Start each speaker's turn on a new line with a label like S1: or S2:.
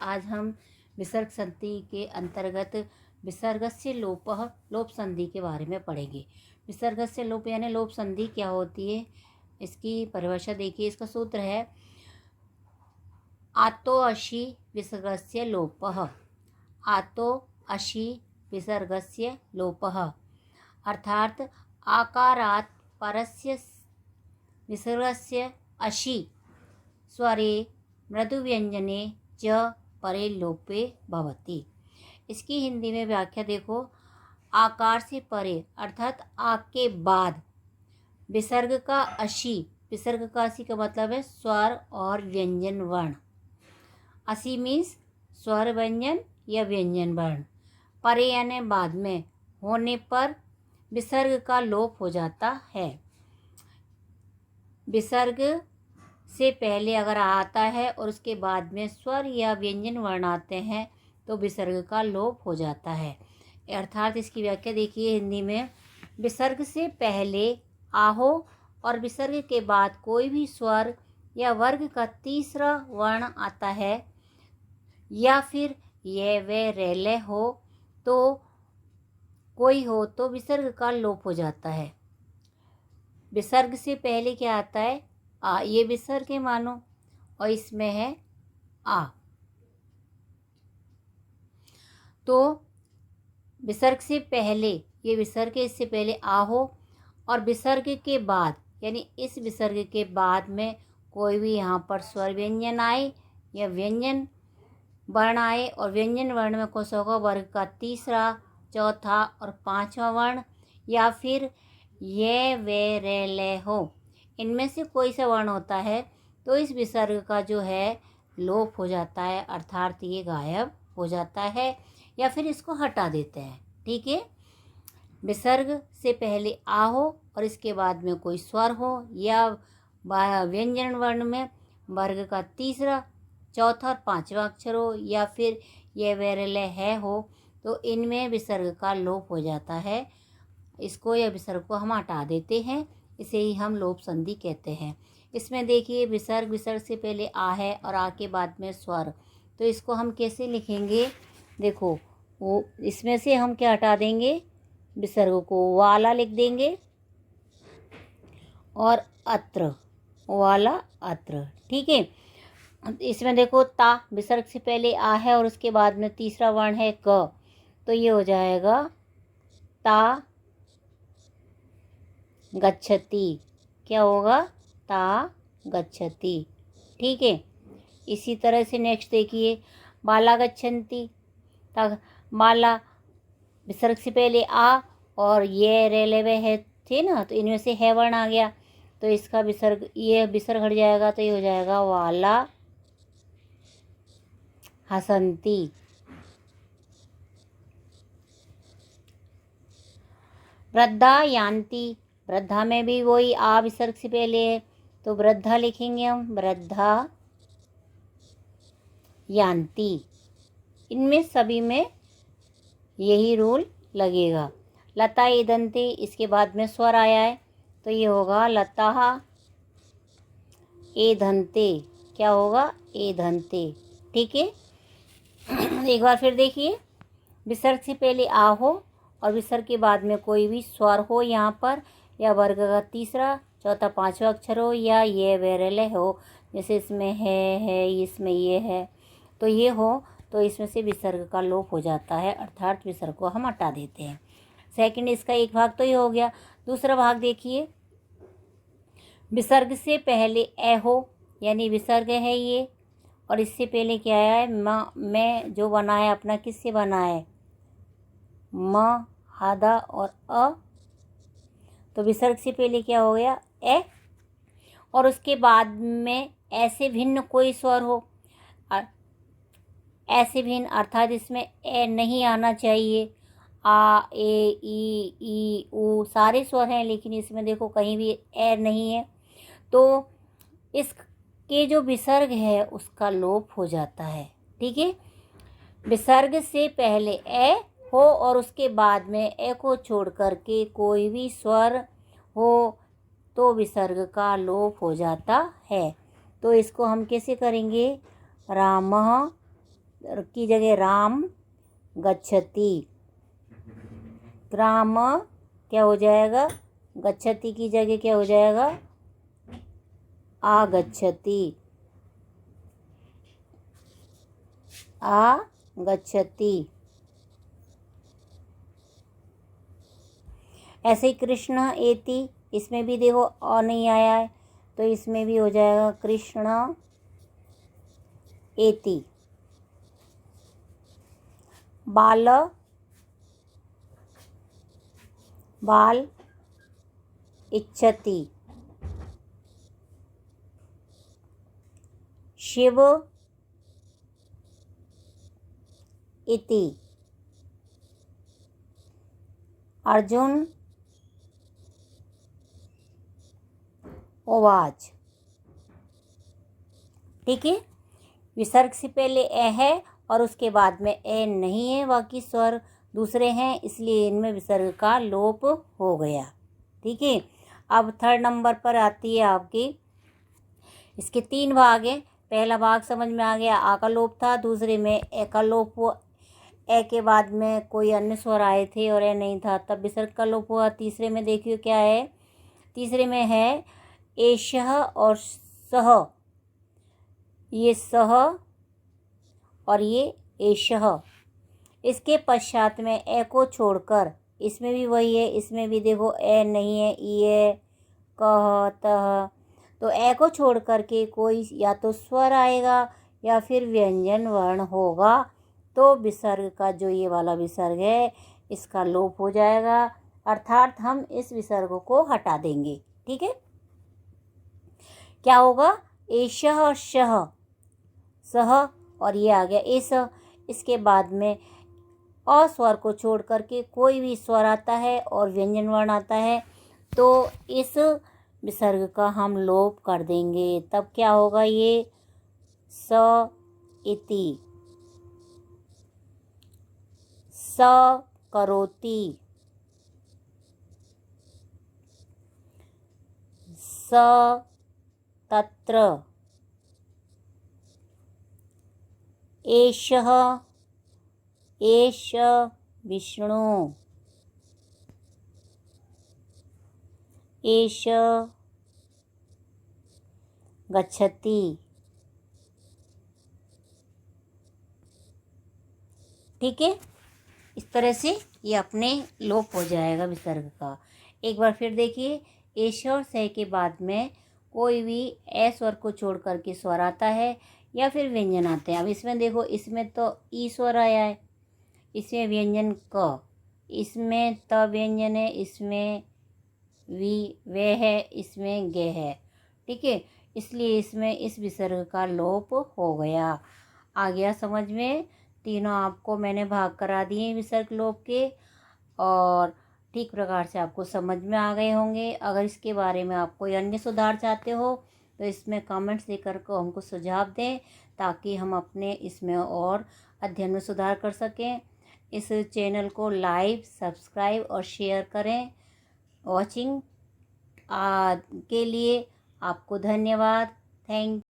S1: आज हम विसर्ग संधि के अंतर्गत विसर्गस्य लोपः लोप संधि के बारे में पढ़ेंगे। विसर्गस्य लोप यानी लोप संधि क्या होती है, इसकी परिभाषा देखिए। इसका सूत्र है आतो अशि विसर्गस्य लोपः। आतो अशि विसर्गस्य लोपः अर्थात आकारात् परस्य विसर्गस्य अशि स्वरे मृदुव्यंजने च परे लोपे भवति। इसकी हिंदी में व्याख्या देखो। आकार से परे अर्थात आ के बाद विसर्ग का अशी, विसर्ग का अशी का मतलब है स्वर और व्यंजन वर्ण। अशी मीन्स स्वर व्यंजन या व्यंजन वर्ण। परे यानी बाद में होने पर विसर्ग का लोप हो जाता है। विसर्ग से पहले अगर आता है और उसके बाद में स्वर या व्यंजन वर्ण आते हैं तो विसर्ग का लोप हो जाता है। अर्थात इसकी व्याख्या देखिए हिंदी में। विसर्ग से पहले आ हो और विसर्ग के बाद कोई भी स्वर या वर्ग का तीसरा वर्ण आता है या फिर ये वे रेले हो तो कोई हो तो विसर्ग का लोप हो जाता है। विसर्ग से पहले क्या आता है? आ। ये विसर्ग है मानो, और इसमें है आ। तो विसर्ग से पहले, ये विसर्ग है, इससे पहले आ हो और विसर्ग के बाद यानी इस विसर्ग के बाद में कोई भी यहाँ पर स्वर व्यंजन आए या व्यंजन वर्ण आए, और व्यंजन वर्ण में कौन सा होगा? वर्ग का तीसरा, चौथा और पांचवा वर्ण, या फिर ये वे रे ले हो, इनमें से कोई सा वर्ण होता है तो इस विसर्ग का जो है लोप हो जाता है, अर्थात ये गायब हो जाता है या फिर इसको हटा देते हैं। ठीक है। विसर्ग से पहले आ हो और इसके बाद में कोई स्वर हो या व्यंजन वर्ण में वर्ग का तीसरा, चौथा और पांचवा अक्षर हो, या फिर ये वेरले है हो, तो इनमें विसर्ग का लोप हो जाता है। इसको या विसर्ग को हम हटा देते हैं, इसे ही हम लोप संधि कहते हैं। इसमें देखिए विसर्ग से पहले आ है और आ के बाद में स्वर, तो इसको हम कैसे लिखेंगे? देखो, वो इसमें से हम क्या हटा देंगे? विसर्ग को वाला लिख देंगे और अत्र, वाला अत्र। ठीक है। इसमें देखो ता, विसर्ग से पहले आ है और उसके बाद में तीसरा वर्ण है क, तो ये हो जाएगा ता गच्छति। क्या होगा? ता गच्छति। ठीक है। इसी तरह से नेक्स्ट देखिए बाला गच्छन्ति। ता बाला विसर्ग से पहले आ और ये रेलवे है थे ना, तो इनमें से है वर्ण आ गया, तो इसका विसर्ग, ये विसर्ग हट जाएगा, तो ये हो जाएगा वाला हसन्ति। वृद्धा यान्ति। वृद्धा में भी वही आ विसर्ग से पहले है, तो वृद्धा लिखेंगे हम, वृद्धा यान्ति। इनमें सभी में यही रूल लगेगा। लता ईदन्ते, इसके बाद में स्वर आया है तो ये होगा लता एधन्ते। क्या होगा? एधन्ते। ठीक है। एक बार फिर देखिए, विसर्ग से पहले आ हो और विसर्ग के बाद में कोई भी स्वर हो यहाँ पर, या वर्ग का तीसरा, चौथा, पांचवा अक्षर हो, या ये वेरले हो, जैसे इसमें है, इसमें ये है, तो ये हो, तो इसमें से विसर्ग का लोप हो जाता है, अर्थात विसर्ग को हम हटा देते हैं। सेकंड, इसका एक भाग तो ये हो गया। दूसरा भाग देखिए, विसर्ग से पहले ए हो, यानी विसर्ग है ये, और इससे पहले क्या है? मैं जो बना है अपना, किससे बना है? म, हादा और अ, तो विसर्ग से पहले क्या हो गया? ए, और उसके बाद में ऐसे भिन्न कोई स्वर हो, ऐसे भिन्न अर्थात इसमें ए नहीं आना चाहिए। आ, ए, ई, ऊ सारे स्वर हैं, लेकिन इसमें देखो कहीं भी ए नहीं है, तो इसके जो विसर्ग है उसका लोप हो जाता है। ठीक है। विसर्ग से पहले ए हो और उसके बाद में ए को छोड़ करके कोई भी स्वर हो तो विसर्ग का लोप हो जाता है। तो इसको हम कैसे करेंगे? रामः की जगह राम गच्छति, राम क्या हो जाएगा, गच्छति की जगह क्या हो जाएगा, आगच्छति, आगच्छति। ऐसे ही कृष्ण एति, इसमें भी देखो अ नहीं आया है तो इसमें भी हो जाएगा कृष्ण एति। बाल, बाल इच्छति, शिव इति, अर्जुन उवाच। ठीक है, विसर्ग से पहले ए है और उसके बाद में ए नहीं है, बाकी स्वर दूसरे हैं, इसलिए इनमें विसर्ग का लोप हो गया। ठीक है, अब थर्ड नंबर पर आती है आपकी, इसके 3 भाग हैं। पहला भाग समझ में आ गया, आ का लोप था, दूसरे में ए का लोप हुआ, ए के बाद में कोई अन्य स्वर आए थे और ए नहीं था तब विसर्ग का लोप हुआ। तीसरे में देखिए क्या है, तीसरे में है एषः और सह, ये सह और ये एषः। इसके पश्चात में ए को छोड़कर, इसमें भी वही है, इसमें भी देखो ए नहीं है, ई है, कह तह, तो ए को छोड़ करके कोई या तो स्वर आएगा या फिर व्यंजन वर्ण होगा, तो विसर्ग का जो ये वाला विसर्ग है इसका लोप हो जाएगा, अर्थात हम इस विसर्ग को हटा देंगे। ठीक है, क्या होगा, एषः और शः, सह और ये आ गया एस, इसके बाद में अ स्वर को छोड़ करके कोई भी स्वर आता है और व्यंजन वर्ण आता है तो इस विसर्ग का हम लोप कर देंगे, तब क्या होगा, ये स इति, स करोति, स तत्र, एषः एष विष्णु, एष गच्छति। ठीक है, इस तरह से ये अपने लोप हो जाएगा विसर्ग का। एक बार फिर देखिए, एष और से के बाद में कोई भी ए स्वर को छोड़ करके स्वर आता है या फिर व्यंजन आते हैं। अब इसमें देखो, इसमें तो ई स्वर आया है, इसमें व्यंजन क, इसमें त व्यंजन है, इसमें वी वे है, इसमें गे है। ठीक है, इसलिए इसमें इस विसर्ग का लोप हो गया। आ गया समझ में, तीनों आपको मैंने भाग करा दिए विसर्ग लोप के और ठीक प्रकार से आपको समझ में आ गए होंगे। अगर इसके बारे में आप कोई अन्य सुधार चाहते हो तो इसमें कमेंट्स देकर को हमको सुझाव दें, ताकि हम अपने इसमें और अध्ययन में सुधार कर सकें। इस चैनल को लाइक, सब्सक्राइब और शेयर करें। वॉचिंग के लिए आपको धन्यवाद। थैंक